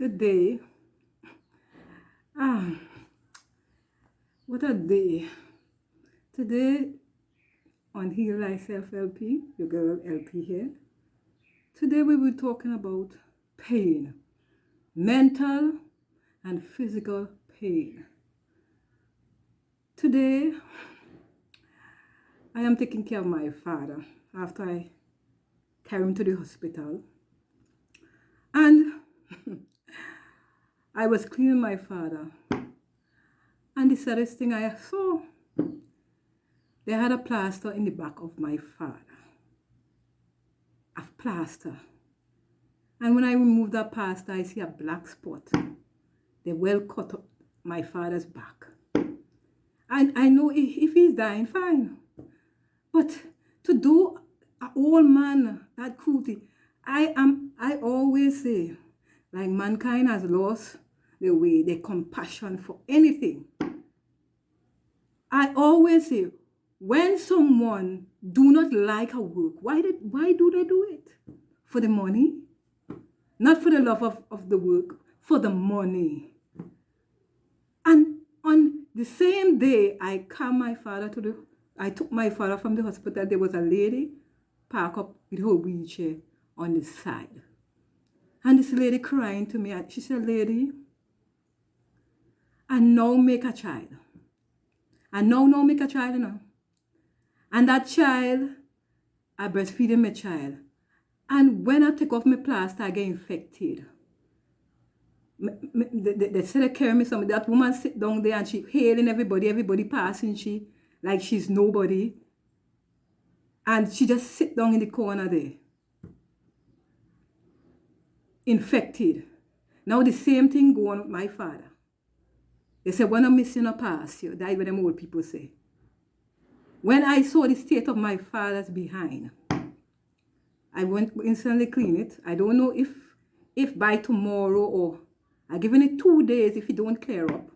Good day. Ah, what a day. Today on Heal Thyself LP, your girl LP here. Today we will be talking about pain, mental and physical pain. Today I am taking care of my father after I carry him to the hospital. And I was cleaning my father. And the saddest thing I saw, they had a plaster in the back of my father. A plaster. And when I remove that plaster, I see a black spot. They well cut up my father's back. And I know if he's dying, fine. But to do an old man that cruelty, I always say, like mankind has lost the way, the compassion for anything. I always say, when someone do not like a work, why do they do it? For the money? Not for the love of the work, for the money. And on the same day, I took my father from the hospital. There was a lady parked up with her wheelchair on the side. And this lady crying to me, she said, lady, I now make a child. I now make a child, you know. And that child, I breastfeeding my child. And when I take off my plaster, I get infected. They said they carry me something. That woman sit down there and she hailing everybody passing she like she's nobody. And she just sit down in the corner there. Infected. Now the same thing go on with my father. They say, when I'm missing a pass, you die what them old people say. When I saw the state of my father's behind, I went instantly clean it. I don't know if by tomorrow or I given it 2 days, if it don't clear up,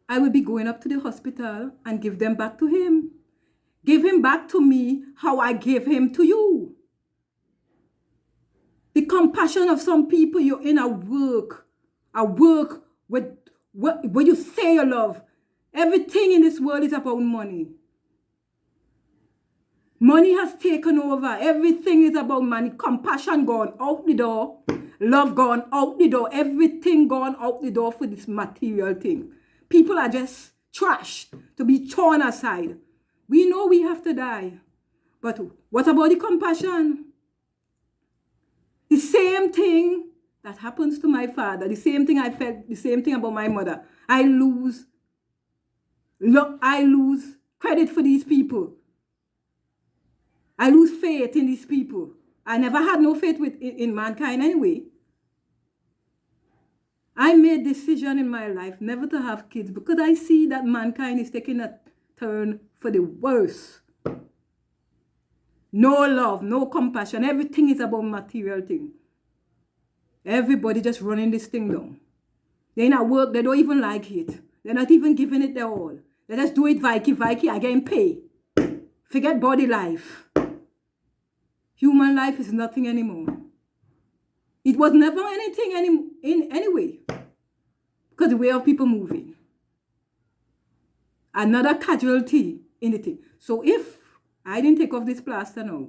I will be going up to the hospital and give them back to him. Give him back to me how I gave him to you. The compassion of some people, you're in a work with where you say you love. Everything in this world is about money. Money has taken over. Everything is about money. Compassion gone out the door. Love gone out the door. Everything gone out the door for this material thing. People are just trashed to be torn aside. We know we have to die. But what about the compassion? The same thing that happens to my father. The same thing I felt. The same thing about my mother. I lose credit for these people. I lose faith in these people. I never had no faith in mankind anyway. I made decision in my life never to have kids because I see that mankind is taking a turn for the worse. No love, no compassion. Everything is about material thing. Everybody just running this thing down. They're not work. They don't even like it. They're not even giving it their all. They just do it Vicky, I getting paid. Forget body life. Human life is nothing anymore. It was never anything anyway. Because the way of people moving. Another casualty in the thing. So if I didn't take off this plaster now,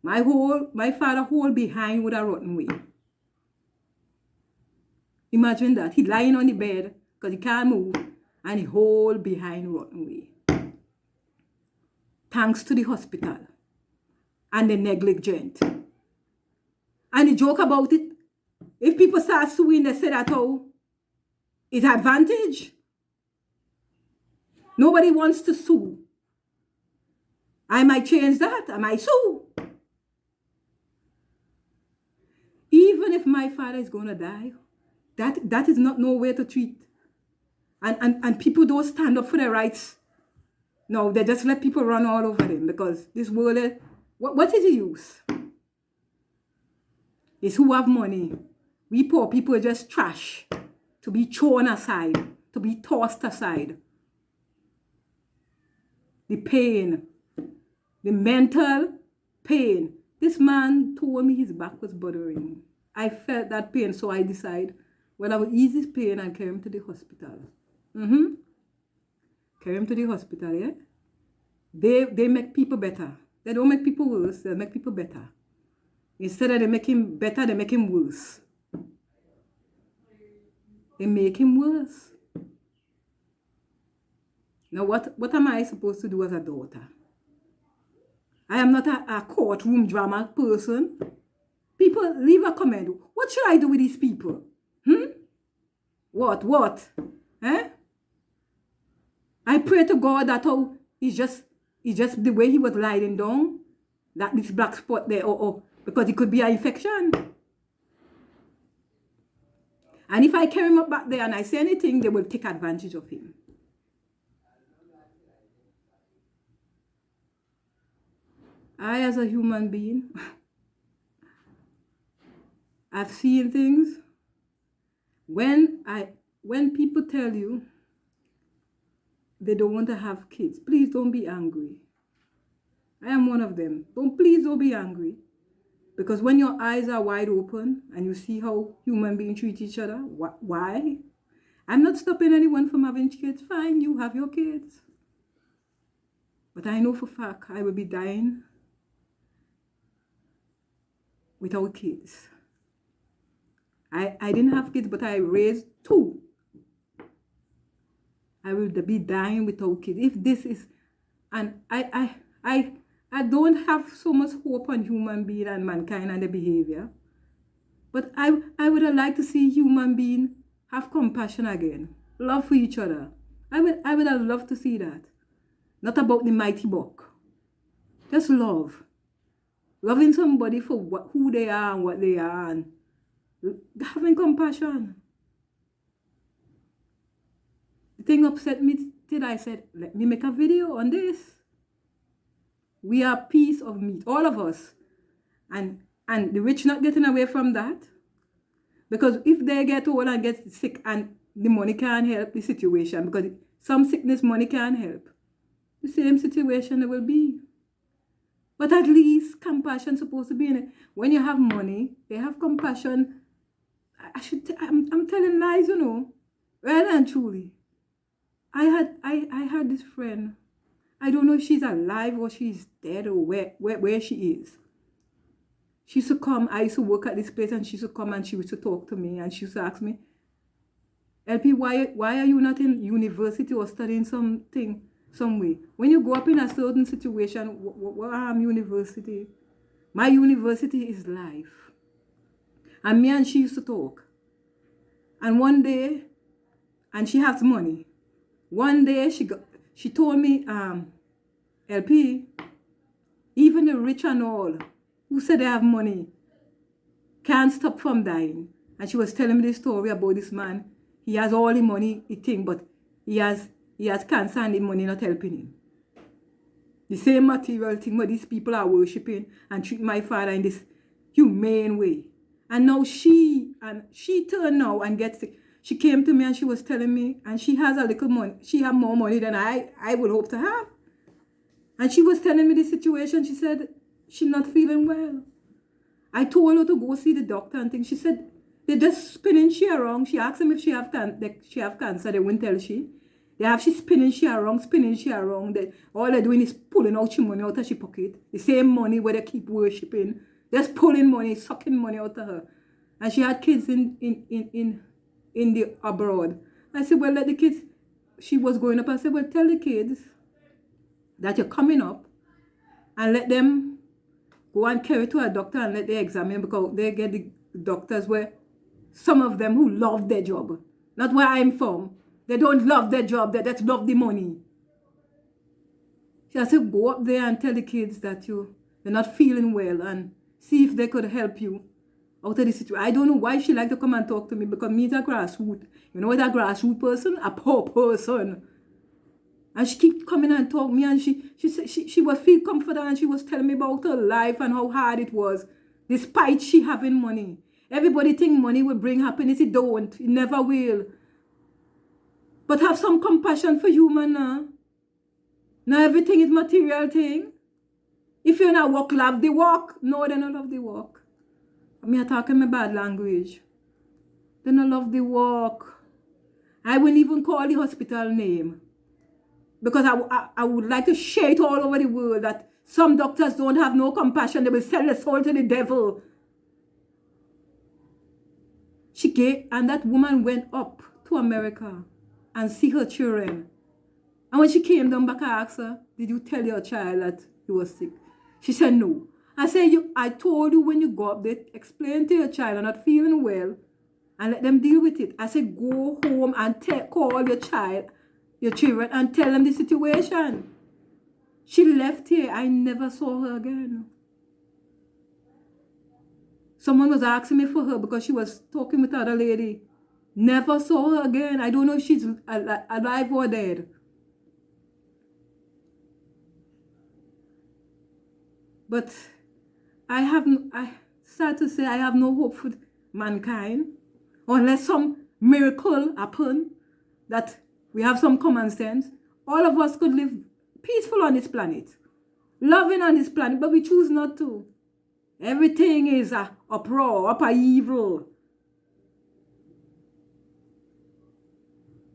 my father whole behind would have rotten away. Imagine that. He lying on the bed because he can't move and the whole behind rotten away. Thanks to the hospital and the negligent. And the joke about it, if people start suing, they say that, oh, it's advantage. Nobody wants to sue. I might change that. I might sue. Even if my father is going to die, that is not no way to treat. And people don't stand up for their rights. No, they just let people run all over them because this world, what is the use? It's who have money. We poor people are just trash to be thrown aside, to be tossed aside. The pain, the mental pain. This man told me his back was bothering. I felt that pain, so I decided Well, I will ease his pain and carry him to the hospital. Mm-hmm. Carry him to the hospital, yeah? They make people better. They don't make people worse, they make people better. Instead of they make him better, they make him worse. They make him worse. Now, what am I supposed to do as a daughter? I am not a courtroom drama person. People, leave a comment. What should I do with these people? What? Eh? I pray to God that it's just the way he was lying down, that this black spot there, because it could be an infection. And if I carry him up back there and I say anything, they will take advantage of him. I, as a human being, I've seen things. When people tell you they don't want to have kids, please don't be angry. I am one of them. Please don't be angry. Because when your eyes are wide open and you see how human beings treat each other, why? I'm not stopping anyone from having kids. Fine, you have your kids. But I know for a fact I will be dying without kids. I didn't have kids, but I raised 2. I will be dying without kids. If this is, and I don't have so much hope on human being and mankind and their behavior. But I would have liked to see human being have compassion again. Love for each other. I would have loved to see that. Not about the mighty buck. Just love. Loving somebody for who they are and what they are. And having compassion. The thing upset me till I said, let me make a video on this. We are a piece of meat, all of us. And the rich not getting away from that. Because if they get old and get sick and the money can't help the situation, because some sickness money can't help, the same situation it will be. But at least compassion supposed to be in it. When you have money, they have compassion. I'm telling lies, you know. Well and truly. I had this friend. I don't know if she's alive or she's dead or where she is. She used to come. I used to work at this place and she used to come and she used to talk to me and she used to ask me, LP, why are you not in university or studying something some way? When you go up in a certain situation, what university? My university is life. And me and she used to talk. And one day, and she has money. One day she told me, LP, even the rich and all, who said they have money, can't stop from dying. And she was telling me this story about this man. He has all the money, he think, but he has cancer and the money not helping him. The same material thing where these people are worshipping and treat my father in this humane way. And now she turned now and gets sick. She came to me and she was telling me, and she has a little money. She has more money than I would hope to have. And she was telling me the situation. She said she's not feeling well. I told her to go see the doctor and things. She said they're just spinning she around. She asked them if she have cancer. They wouldn't tell she. She spinning she around. All they're doing is pulling out she money out of she pocket. The same money where they keep worshipping. Just pulling money, sucking money out of her. And she had kids in the abroad. I said, well, let the kids. She was going up. I said, well, tell the kids that you're coming up and let them go and carry to a doctor and let them examine, because they get the doctors where some of them who love their job. Not where I'm from. They don't love their job. They just love the money. I said, go up there and tell the kids that you're not feeling well and see if they could help you out of the situation. I don't know why she like to come and talk to me, because me's a grassroots. You know what a grassroots person? A poor person. And she keep coming and talk to me, and she was feel comforted, and she was telling me about her life and how hard it was, despite she having money. Everybody think money will bring happiness. It don't. It never will. But have some compassion for human now. Now everything is material thing. If you're not walk, love the walk. No, they don't love the walk. Me are talking my bad language. They don't love the work. I wouldn't even call the hospital name. Because I would like to share it all over the world that some doctors don't have no compassion. They will sell their soul to the devil. And that woman went up to America and see her children. And when she came down back, I asked her, did you tell your child that he was sick? She said, no. I said, I told you when you go up there, explain to your child I'm not feeling well and let them deal with it. I said, go home and call your children and tell them the situation. She left here. I never saw her again. Someone was asking me for her because she was talking with another lady. Never saw her again. I don't know if she's alive or dead. But sad to say, I have no hope for mankind unless some miracle happen that we have some common sense. All of us could live peaceful on this planet, loving on this planet, but we choose not to. Everything is uproar, upper evil.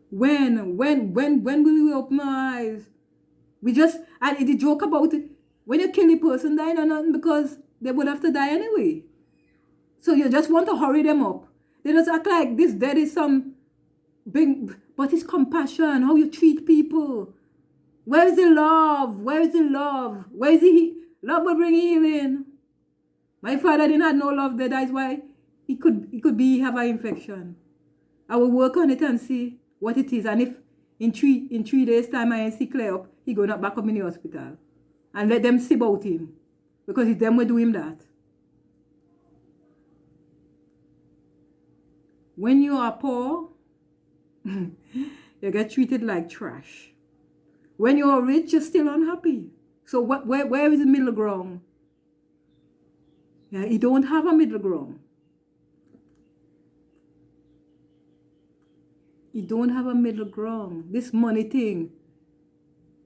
When will we open our eyes? And the joke about it, when you kill a person, die or nothing because they would have to die anyway. So you just want to hurry them up. They just act like this death is some big, but it's compassion, how you treat people. Where is the love? Where is the love? Where is the love will bring healing? My father didn't have no love there. That's why he could have an infection. I will work on it and see what it is. And if in 3 days time I ain't see clear up, he go not back up in the hospital. And let them see about him. Because it's them will do him that. When you are poor, you get treated like trash. When you are rich, you're still unhappy. So where is the middle ground? Yeah, you don't have a middle ground. You don't have a middle ground. This money thing,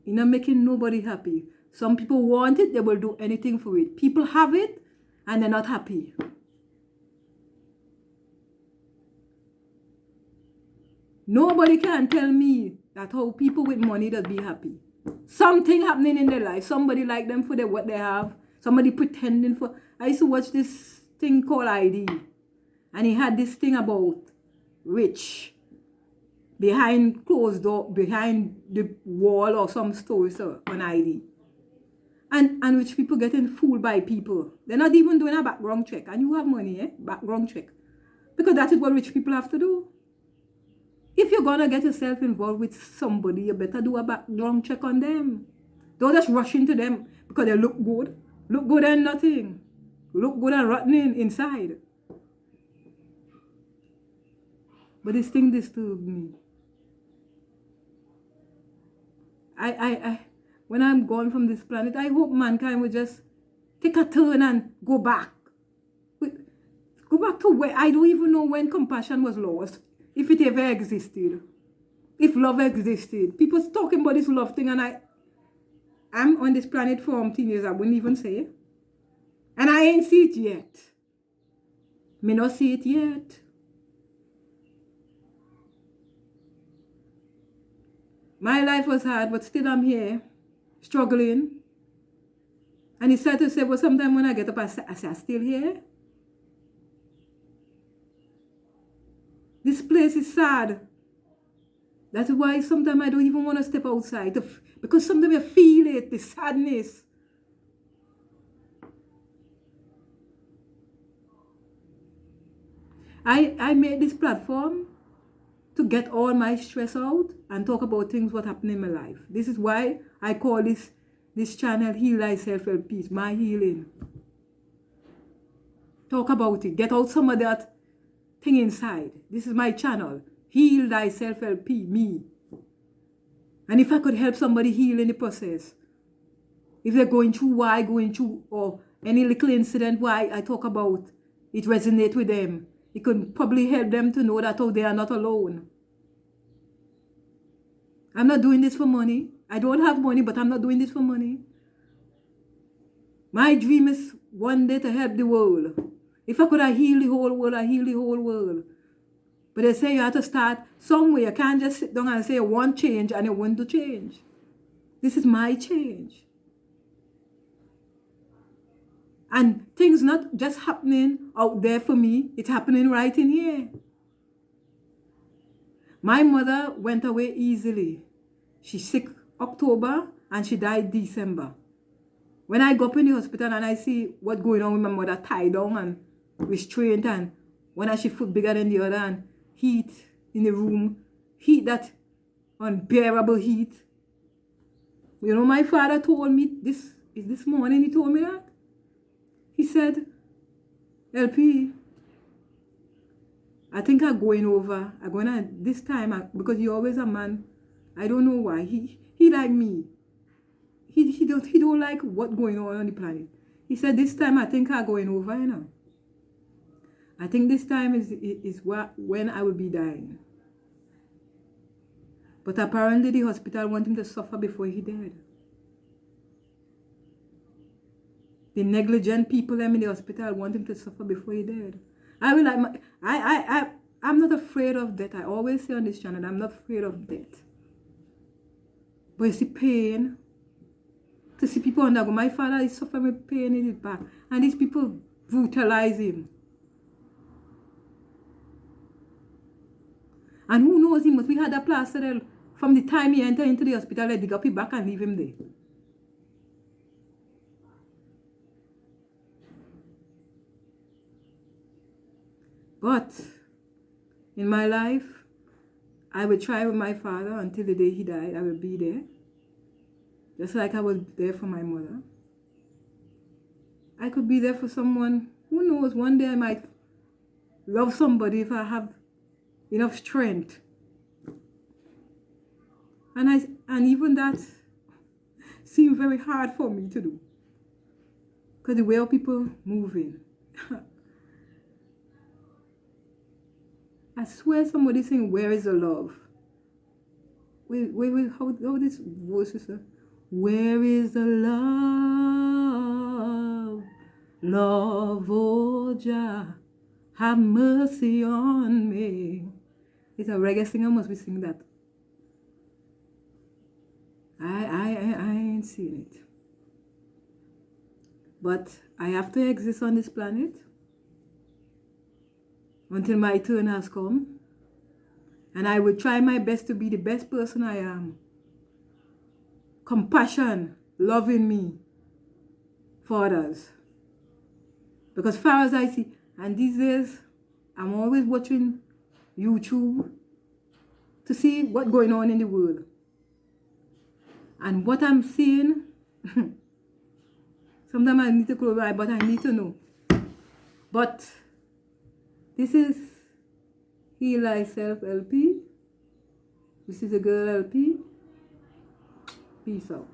you're not making nobody happy. Some people want it, they will do anything for it. People have it, and they're not happy. Nobody can tell me that how people with money does be happy. Something happening in their life. Somebody like them for what they have. Somebody pretending for... I used to watch this thing called ID. And he had this thing about rich. Behind closed door, behind the wall or some stores on ID. And rich people getting fooled by people. They're not even doing a background check. And you have money, background check. Because that is what rich people have to do. If you're going to get yourself involved with somebody, you better do a background check on them. Don't just rush into them because they look good. Look good and nothing. Look good and rotten inside. But this thing disturbed me. When I'm gone from this planet, I hope mankind will just take a turn and go back. Go back to where I don't even know when compassion was lost. If it ever existed. If love existed. People talking about this love thing and I'm on this planet for 10 years, I wouldn't even say. And I ain't see it yet. Me not see it yet. My life was hard, but still I'm here, struggling. And it's sad to say, but sometimes when I get up, I say, I'm still here. This place is sad. That's why sometimes I don't even want to step outside. Because sometimes I feel it, the sadness. I made this platform to get all my stress out and talk about things what happened in my life. This is why I call this channel Heal Thyself Help Peace, my healing. Talk about it. Get out some of that thing inside. This is my channel. Heal Thyself Help Peace, me. And if I could help somebody heal in the process, if they're going through what I'm going through, or any little incident why I talk about, it resonate with them. It could probably help them to know that they are not alone. I'm not doing this for money. I don't have money, but I'm not doing this for money. My dream is one day to help the world. If I could, I heal the whole world. I heal the whole world. But they say you have to start somewhere. You can't just sit down and say you want change and you want to change. This is my change. And things not just happening out there for me, it's happening right in here. My mother went away easily. She's sick October and she died December. When I go up in the hospital and I see what's going on with my mother, tied down and restrained, and one of she foot bigger than the other, and heat in the room, heat that unbearable heat. You know, my father told me this morning, he told me that. He said, LP, I think I'm going over. I'm going to, this time, because you're always a man. I don't know why. He like me. He don't like what's going on the planet. He said, this time I think I'm going over, you know. I think this time is when I will be dying. But apparently the hospital want him to suffer before he died. The negligent people in the hospital want him to suffer before he died. I'm not afraid of death. I always say on this channel, I'm not afraid of death. But you see pain. To see people undergo. My father is suffering with pain in his back. And these people brutalize him. And who knows, he must be had a plaster there. From the time he entered into the hospital, they dig up his back and leave him there. But in my life, I will try with my father until the day he died. I will be there. Just like I was there for my mother. I could be there for someone. Who knows, one day I might love somebody if I have enough strength. And even that seemed very hard for me to do. Because the way of people moving. I swear somebody saying, where is the love? Wait, how this voice is? Where is the love? Love, oh Jah, have mercy on me. It's a reggae singer must be singing that. I ain't seen it. But I have to exist on this planet until my turn has come. And I will try my best to be the best person I am. Compassion, loving me for others. Because far as I see, and these days, I'm always watching YouTube to see what's going on in the world. And what I'm seeing, sometimes I need to close my eye, but I need to know. But this is Heal Thyself LP. This is a girl LP. Peace out.